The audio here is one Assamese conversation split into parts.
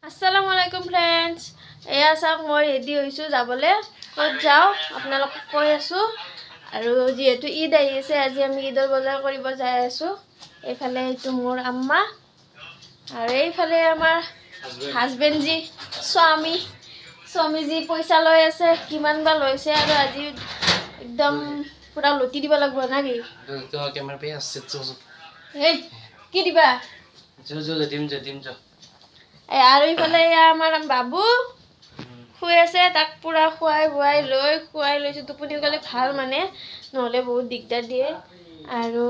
আসসালামু আলাইকুম ফ্ৰেণ্ডছ এয়া চাওক মই ৰেডি হৈছোঁ যাবলৈ ক'ত যাওঁ আপোনালোকক কৈ আছোঁ আৰু যিহেতু ঈদ আহি আছে আজি আমি ঈদৰ বজাৰ কৰিব যাই আছোঁ এইফালে এইটো মোৰ আম্মা আৰু এইফালে আমাৰ হাজবেণ্ডজি স্বামীজি পইচা লৈ আছে কিমান বা লৈছে আৰু আজি একদম পুৰা লুটি দিব লাগিব না কি এই কি দিবা আৰু ইফালে আমাৰ বাবু শুই আছে তাক পুৰা খুৱাই লৈছোঁ টোপনি গ'লে ভাল মানে নহ'লে বহুত দিগদাৰ দিয়ে আৰু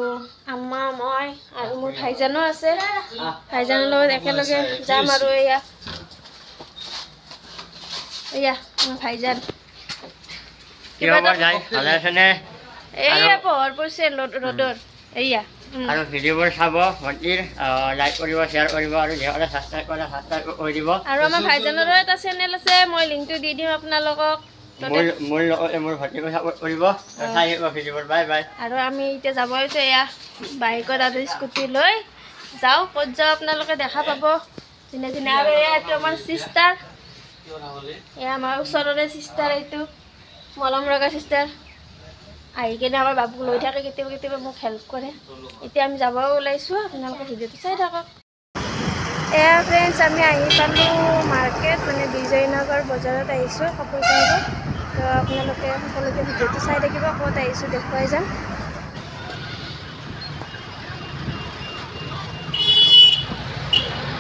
আম্মা মই আৰু মোৰ ভাইজানো আছে ভাইজানৰ লগত একেলগে যাম আৰু এয়া মোৰ ভাইজান এয়া পোহৰ পৰিছে ৰ'দৰ এয়া আৰু ভিডিঅ'বোৰ চাব ভণ্টিৰ লাইক কৰিব শ্বেয়াৰ কৰিব আৰু যিসকলে ছাবস্ক্ৰাইব কৰে ছাবস্ক্ৰাইব কৰি দিব আৰু আমাৰ ভাইজানৰো এটা চেনেল আছে মই লিংকটো দি দিম আপোনালোকক মোৰ লগতে মোৰ ভণ্টিকো ছাপোৰ্ট কৰিব চাই আহিব ভিডিঅ'বোৰ বাই বাই আৰু আমি এতিয়া যাব আহিছোঁ এয়া বাইকত আৰু স্কুটি লৈ যাওঁ ক'ত যাওঁ আপোনালোকে দেখা পাব দিনে দিনে আৰু এয়া এইটো আমাৰ চিষ্টাৰ এয়া আমাৰ ওচৰৰে চিষ্টাৰ এইটো মলম লগা চিষ্টাৰ আহি কিনে আমাৰ বাবুক লৈ থাকে কেতিয়াবা মোক হেল্প কৰে এতিয়া আমি যাব ওলাইছোঁ আপোনালোকে ভিডিঅ'টো চাই থাকক এয়া ফ্ৰেণ্ডছ আমি আহি পালোঁ মাৰ্কেট মানে বিজয়নগৰ বজাৰত আহিছোঁ কাপোৰ কিনিব তো আপোনালোকে সকলোকে ভিডিঅ'টো চাই থাকিব ক'ত আহিছোঁ দেখুৱাই যাম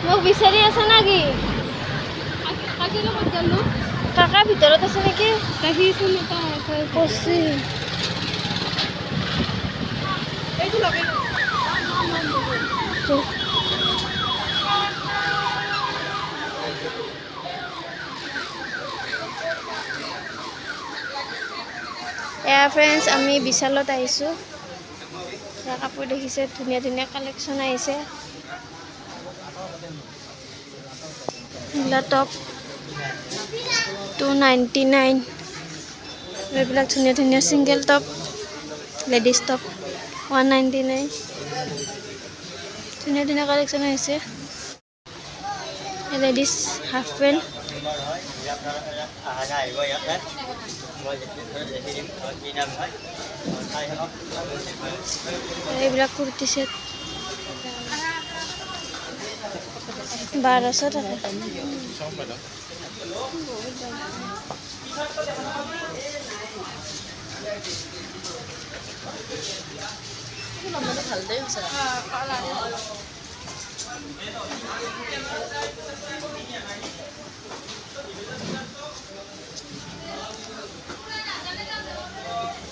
মোক বিচাৰি আছে নেকি কাকা ভিতৰত আছে নেকি এয়া ফ্ৰেণ্ডছ আমি বিশালত আহিছোঁ কাপোৰ দেখিছে ধুনীয়া ধুনীয়া কালেকশ্যন আহিছে এইবিলাক টপ 299 এইবিলাক ধুনীয়া ধুনীয়া ছিংগল টপ লেডিজ টপ 199 ধুনীয়া ধুনীয়া কালেকশ্যন আহিছে লেডিজ হাফ পেণ্ট এইবিলাক কুৰ্তি ছেট 1200 টাকা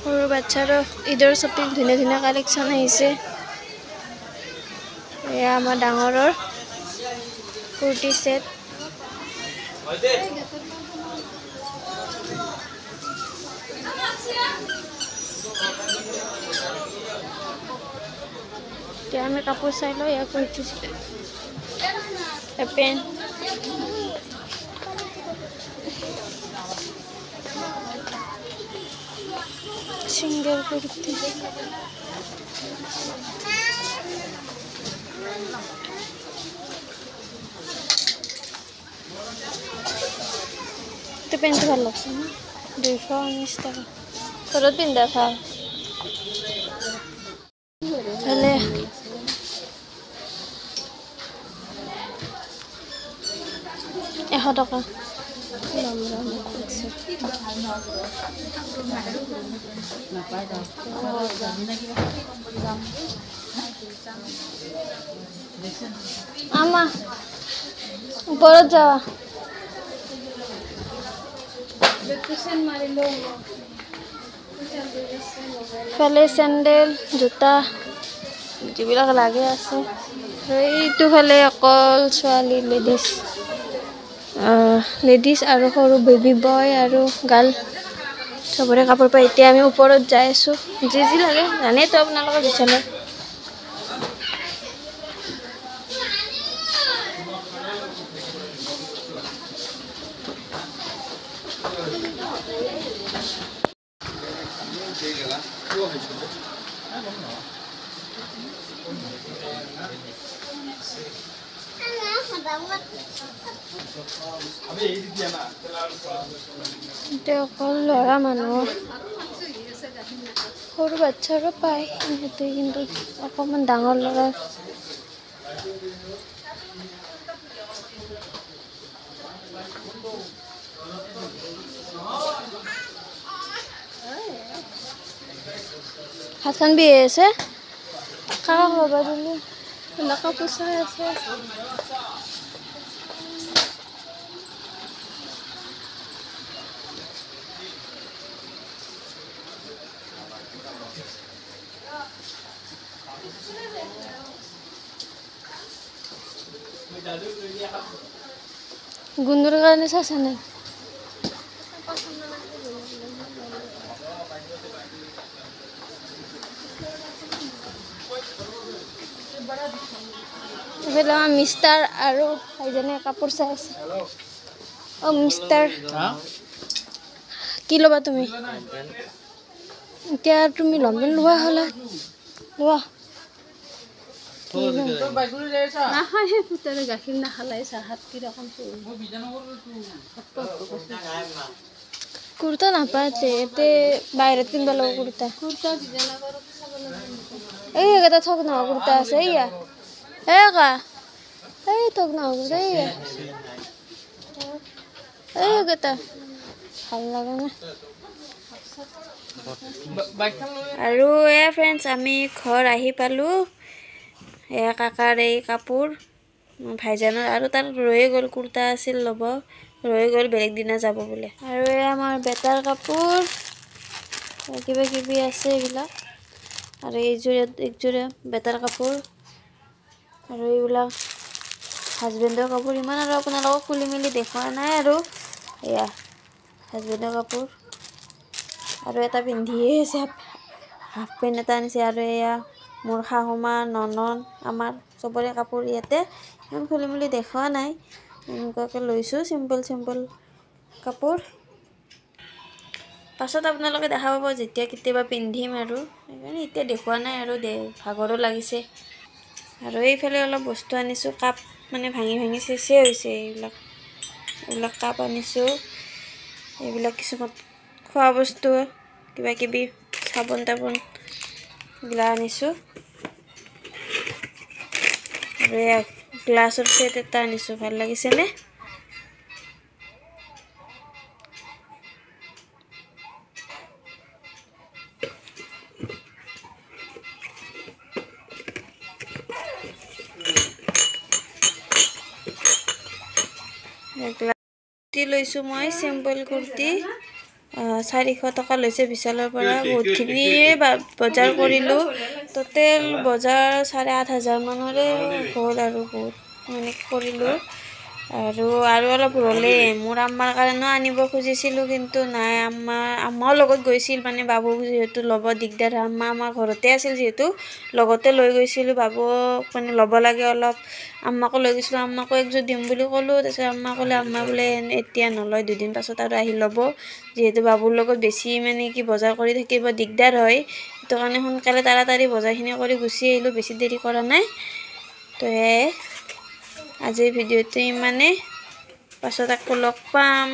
সৰু বাচ্চাৰো ঈদৰ শ্বপিং ধুনীয়া ধুনীয়া কালেকশ্যন আহিছে এয়া আমাৰ ডাঙৰৰ কুৰ্তি ছেট এতিয়া আমি কাপোৰ চাই লওঁ এয়া কুৰ্তি পেণ্ট সিঙ্গেল কুৰ্তি তো পেন্ট ভাল লাগছে না 219 টাকা ঘৰত পিন্ধা ভাল ভালে 100 টাকা আমা ওপৰত যাওয়া ফালে চেণ্ডেল জোতা যিবিলাক লাগে আছে এইটো ফালে অকল ছোৱালী লেডিজ আৰু সৰু বেবী বয় আৰু গাৰ্ল সবৰে কাপোৰ পাই এতিয়া আমি ওপৰত যাই আছোঁ যি লাগে জানেইতো আপোনালোকৰ বিচনাত এতিয়া অকল ল'ৰা মানুহ সৰু বাচ্ছাৰো পায় সিহঁতে কিন্তু অকণমান ডাঙৰ ল'ৰা হাতখন বিহে আছে কাক ল'বা দিলি কাপোৰ চাই আছে গুন্দুৰ কাৰণে চাইছা নাই এইফালে আমাৰ মিষ্টাৰ আৰু ভাইজনে কাপোৰ চাই আছে অ মিষ্টাৰ কি ল'বা তুমি এতিয়া তুমি লম্বেন লোৱা হ'লা লোৱা গাখীৰ নাখালাই চাহাত কিৰকম কুৰ্তা নাপায় ইয়াতে বাহিৰত কিনিব লাগিব কুৰ্তা এইকেইটা ঠগ নহয় কুৰ্তা আছে এইয়া এই ঠগ নহয় কুৰ্তা এইকেইটা ভাল লাগে না আৰু এয়া ফ্ৰেণ্ডছ আমি ঘৰ আহি পালোঁ এয়া কাকাৰ এই কাপোৰ ভাইজানৰ আৰু তাৰ ৰৈ গ'ল কুৰ্তা আছিল ল'ব ৰৈ গ'ল বেলেগ দিনা যাব বোলে আৰু এয়া আমাৰ বেটাৰ কাপোৰ কিবা কিবি আছে এইবিলাক আৰু একযোৰে বেটাৰ কাপোৰ আৰু এইবিলাক হাজবেণ্ডৰ কাপোৰ ইমান আৰু আপোনালোকক খুলি মেলি দেখুওৱা নাই আৰু এয়া হাজবেণ্ডৰ কাপোৰ আৰু এটা পিন্ধিয়ে আছে হাফ পেণ্ট এটা আনিছে আৰু এয়া মোৰ শাহুমা ননন আমাৰ চবৰে কাপোৰ ইয়াতে ইমান খুলি মেলি দেখুওৱা নাই এনেকুৱাকৈ লৈছোঁ চিম্পল কাপোৰ পাছত আপোনালোকে দেখা পাব যেতিয়া কেতিয়াবা পিন্ধিম আৰু সেইকাৰণে এতিয়া দেখুওৱা নাই আৰু ভাগৰো লাগিছে আৰু এইফালে অলপ বস্তু আনিছোঁ কাপ মানে ভাঙি চেচে হৈছে এইবিলাক কাপ আনিছোঁ এইবিলাক কিছুমান খোৱা বস্তু কিবা কিবি চাবোন তাবোন এইবিলাক আনিছোঁ আৰু এয়া গ্লাছৰ ছেট এটা আনিছোঁ ভাল লাগিছেনে কুৰ্তি লৈছোঁ মই চিম্পল কুৰ্তি 400 টকা লৈছে বিশালৰ পৰা বহুতখিনিয়ে বজাৰ কৰিলোঁ টোটেল বজাৰ 8,500 মানৰে হ'ল আৰু বহুত মানে কৰিলোঁ আৰু অলপ ৰ'লে মোৰ আম্মাৰ কাৰণেও আনিব খুজিছিলোঁ কিন্তু নাই আম্মাও লগত গৈছিল মানে বাবু যিহেতু ল'ব দিগদাৰ আম্মা আমাৰ ঘৰতে আছিল যিহেতু লগতে লৈ গৈছিলোঁ বাবুক মানে ল'ব লাগে অলপ আম্মাকো লৈ গৈছিলোঁ আম্মাকো একযোৰ দিম বুলি ক'লোঁ তাৰপিছত আম্মা ক'লে আম্মা বোলে এতিয়া নলয় দুদিন পাছত আৰু আহি ল'ব যিহেতু বাবুৰ লগত বেছি মানে কি বজাৰ কৰি থাকিব দিগদাৰ হয় সেইটো কাৰণে সোনকালে তাড়াতাড়ি বজাৰখিনি কৰি গুচি আহিলোঁ বেছি দেৰি কৰা নাই তো আজিৰ ভিডিঅ'টো ইমানেই পাছত আকৌ লগ পাম